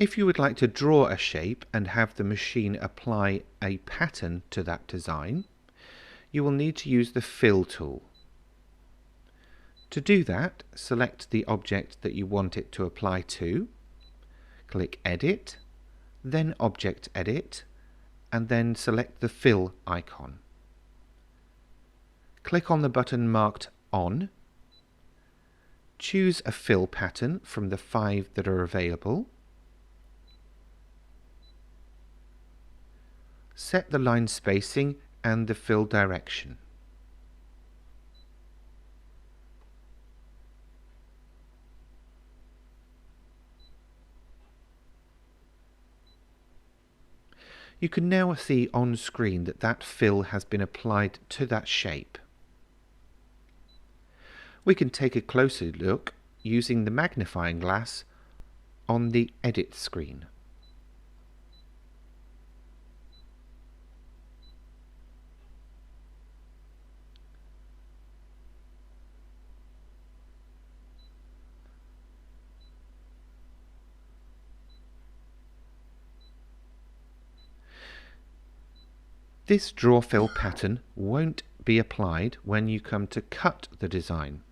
If you would like to draw a shape and have the machine apply a pattern to that design, you will need to use the Fill tool. To do that, select the object that you want it to apply to, click Edit, then Object Edit, and then select the Fill icon. Click on the button marked On, choose a fill pattern from the 5 that are available, set the line spacing and the fill direction. You can now see on screen that that fill has been applied to that shape. We can take a closer look using the magnifying glass on the Edit screen. This draw fill pattern won't be applied when you come to cut the design.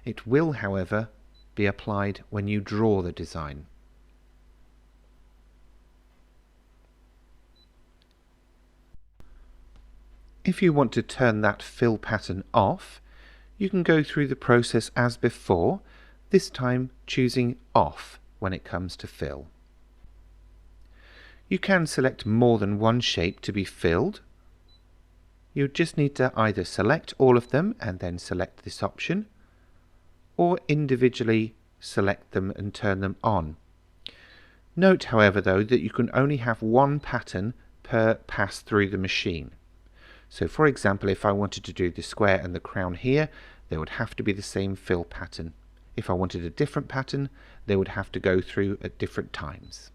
It will, however, be applied when you draw the design. If you want to turn that fill pattern off, you can go through the process as before, this time choosing Off when it comes to fill. You can select more than one shape to be filled. You just need to either select all of them and then select this option, or individually select them and turn them on. Note, however, though, that you can only have one pattern per pass through the machine. So for example, if I wanted to do the square and the crown here, they would have to be the same fill pattern. If I wanted a different pattern, they would have to go through at different times.